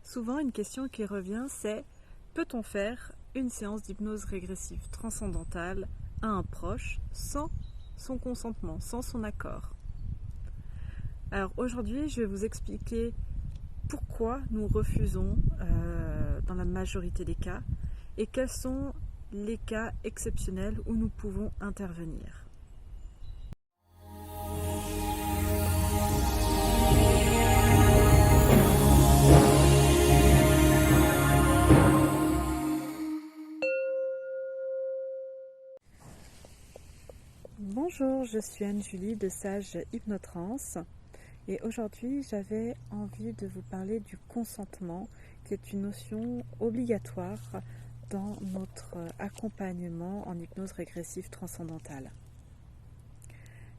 Souvent, une question qui revient, c'est: peut-on faire une séance d'hypnose régressive transcendantale à un proche sans son consentement, sans son accord? Alors aujourd'hui, je vais vous expliquer pourquoi nous refusons dans la majorité des cas et quels sont les cas exceptionnels où nous pouvons intervenir. Bonjour, je suis Anne-Julie de Sage Hypnotrance et aujourd'hui j'avais envie de vous parler du consentement qui est une notion obligatoire dans notre accompagnement en hypnose régressive transcendantale.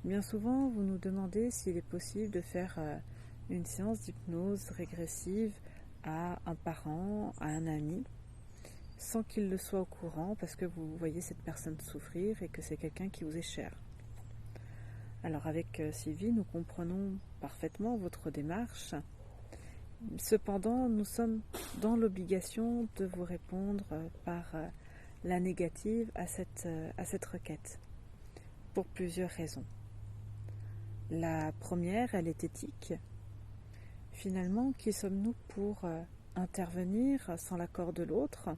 Bien souvent vous nous demandez s'il est possible de faire une séance d'hypnose régressive à un parent, à un ami, sans qu'il le soit au courant parce que vous voyez cette personne souffrir et que c'est quelqu'un qui vous est cher. Alors avec Sylvie, nous comprenons parfaitement votre démarche. Cependant, nous sommes dans l'obligation de vous répondre par la négative à cette requête, pour plusieurs raisons. La première, elle est éthique. Finalement, qui sommes-nous pour intervenir sans l'accord de l'autre ?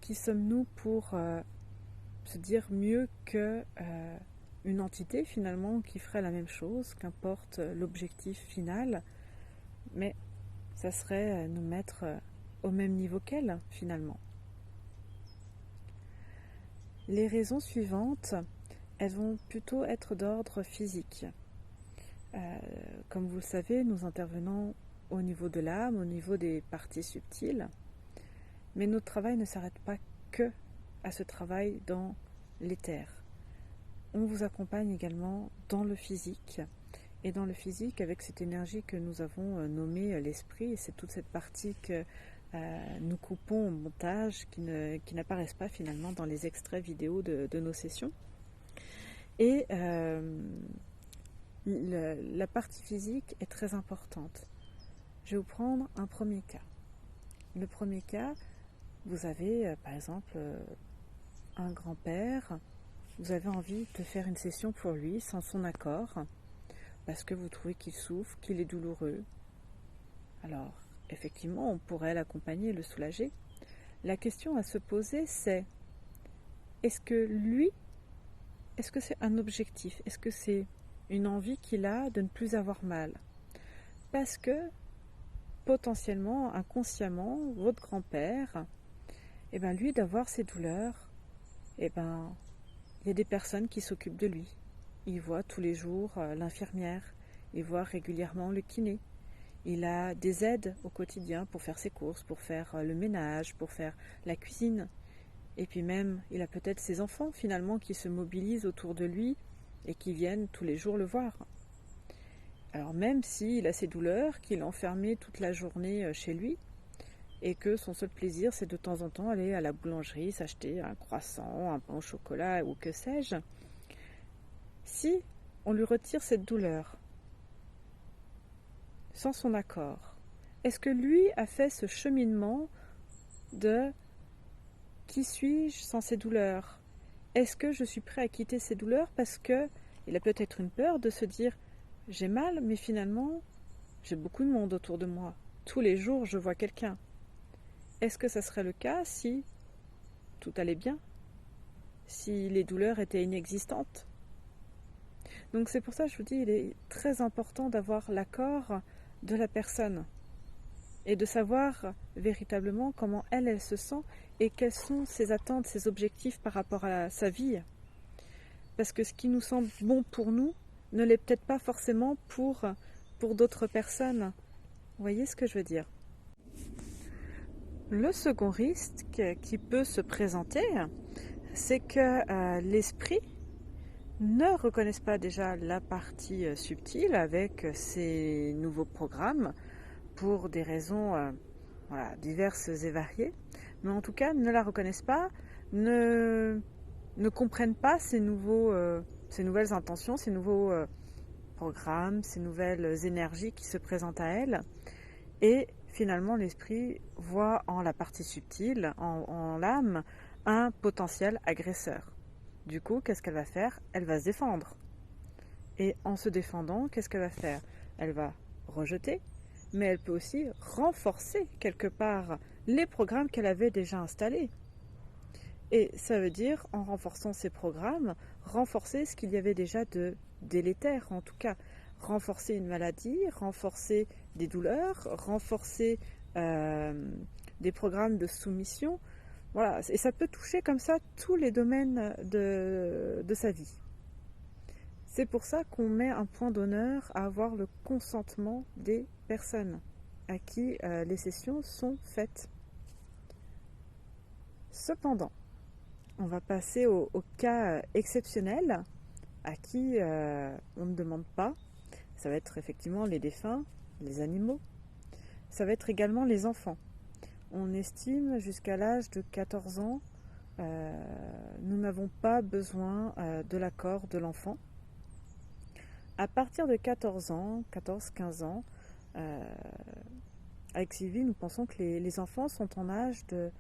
Qui sommes-nous pour se dire mieux que une entité finalement qui ferait la même chose, qu'importe l'objectif final, mais ça serait nous mettre au même niveau qu'elle finalement. Les raisons suivantes, elles vont plutôt être d'ordre physique. Comme vous le savez, nous intervenons au niveau de l'âme, au niveau des parties subtiles, mais notre travail ne s'arrête pas que à ce travail dans l'éther. On vous accompagne également dans le physique, et dans le physique avec cette énergie que nous avons nommée l'esprit, et c'est toute cette partie que nous coupons au montage, qui n'apparaissent pas finalement dans les extraits vidéo de nos sessions. Et la partie physique est très importante. Je vais vous prendre un premier cas. Le premier cas, vous avez par exemple un grand-père, vous avez envie de faire une session pour lui sans son accord, parce que vous trouvez qu'il souffre, qu'il est douloureux. Alors, effectivement, on pourrait l'accompagner, le soulager. La question à se poser, c'est: est-ce que c'est un objectif? Est-ce que c'est une envie qu'il a de ne plus avoir mal? Parce que, potentiellement, inconsciemment, votre grand-père, lui, d'avoir ses douleurs, il y a des personnes qui s'occupent de lui. Il voit tous les jours l'infirmière, il voit régulièrement le kiné. Il a des aides au quotidien pour faire ses courses, pour faire le ménage, pour faire la cuisine. Et puis même, il a peut-être ses enfants finalement qui se mobilisent autour de lui et qui viennent tous les jours le voir. Alors même s'il a ses douleurs, qu'il est enfermé toute la journée chez lui, et que son seul plaisir c'est de temps en temps aller à la boulangerie, s'acheter un croissant, un pain au chocolat ou que sais-je, si on lui retire cette douleur sans son accord, est-ce que lui a fait ce cheminement de qui suis-je sans ces douleurs? Est-ce que je suis prêt à quitter ces douleurs parce que il a peut-être une peur de se dire j'ai mal, mais finalement j'ai beaucoup de monde autour de moi. Tous les jours je vois quelqu'un. Est-ce que ça serait le cas si tout allait bien? Si les douleurs étaient inexistantes? Donc c'est pour ça que je vous dis, il est très important d'avoir l'accord de la personne et de savoir véritablement comment elle se sent et quelles sont ses attentes, ses objectifs par rapport à sa vie. Parce que ce qui nous semble bon pour nous ne l'est peut-être pas forcément pour d'autres personnes. Vous voyez ce que je veux dire? Le second risque qui peut se présenter, c'est que l'esprit ne reconnaissent pas déjà la partie subtile avec ces nouveaux programmes pour des raisons diverses et variées, mais en tout cas ne la reconnaissent pas, ne comprennent pas ces nouvelles intentions, ces nouveaux programmes, ces nouvelles énergies qui se présentent à elles, Et finalement, l'esprit voit en la partie subtile, en l'âme, un potentiel agresseur. Du coup, qu'est-ce qu'elle va faire? Elle va se défendre. Et en se défendant, qu'est-ce qu'elle va faire? Elle va rejeter, mais elle peut aussi renforcer quelque part les programmes qu'elle avait déjà installés. Et ça veut dire, en renforçant ces programmes, renforcer ce qu'il y avait déjà de délétère, en tout cas. Renforcer une maladie, renforcer des douleurs, renforcer des programmes de soumission. Voilà, et ça peut toucher comme ça tous les domaines de sa vie. C'est pour ça qu'on met un point d'honneur à avoir le consentement des personnes à qui les sessions sont faites. Cependant, on va passer au cas exceptionnel à qui on ne demande pas. Ça va être effectivement les défunts, les animaux. Ça va être également les enfants. On estime jusqu'à l'âge de 14 ans, nous n'avons pas besoin de l'accord de l'enfant. À partir de 14 ans, 14-15 ans, avec Sylvie, nous pensons que les enfants sont en âge de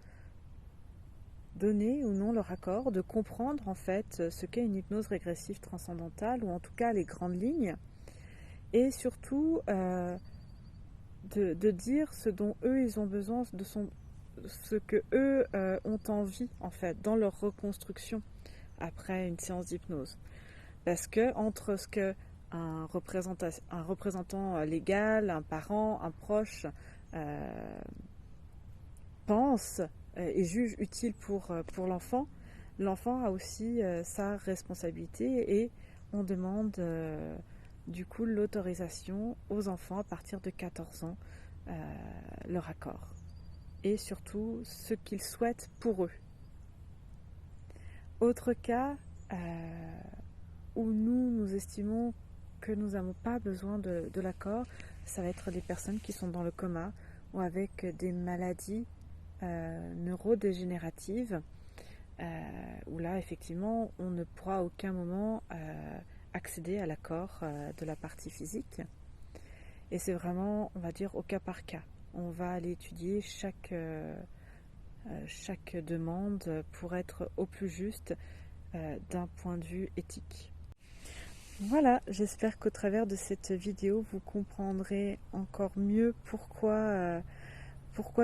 donner ou non leur accord, de comprendre en fait ce qu'est une hypnose régressive transcendantale, ou en tout cas les grandes lignes, et surtout de dire ce dont eux ils ont besoin, ce que eux ont envie en fait dans leur reconstruction après une séance d'hypnose. Parce que entre ce que un représentant légal, un parent, un proche pense et juge utile pour l'enfant, l'enfant a aussi sa responsabilité, et on demande du coup l'autorisation aux enfants à partir de 14 ans, leur accord, et surtout ce qu'ils souhaitent pour eux. Autre cas où nous estimons que nous n'avons pas besoin de l'accord, ça va être des personnes qui sont dans le coma ou avec des maladies neurodégénératives, où là effectivement on ne pourra à aucun moment accéder à l'accord de la partie physique, et c'est vraiment, on va dire, au cas par cas. On va aller étudier chaque demande pour être au plus juste d'un point de vue éthique. Voilà, j'espère qu'au travers de cette vidéo, vous comprendrez encore mieux pourquoi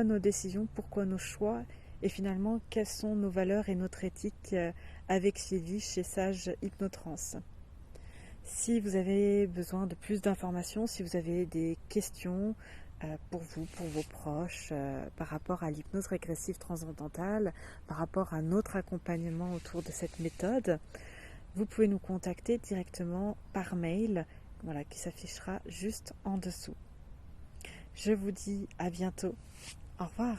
nos décisions, pourquoi nos choix, et finalement quelles sont nos valeurs et notre éthique avec Sylvie chez Sage Hypnotrans. Si vous avez besoin de plus d'informations, si vous avez des questions pour vous, pour vos proches, par rapport à l'hypnose régressive transcendantale, par rapport à notre accompagnement autour de cette méthode, vous pouvez nous contacter directement par mail, voilà, qui s'affichera juste en dessous. Je vous dis à bientôt. Au revoir.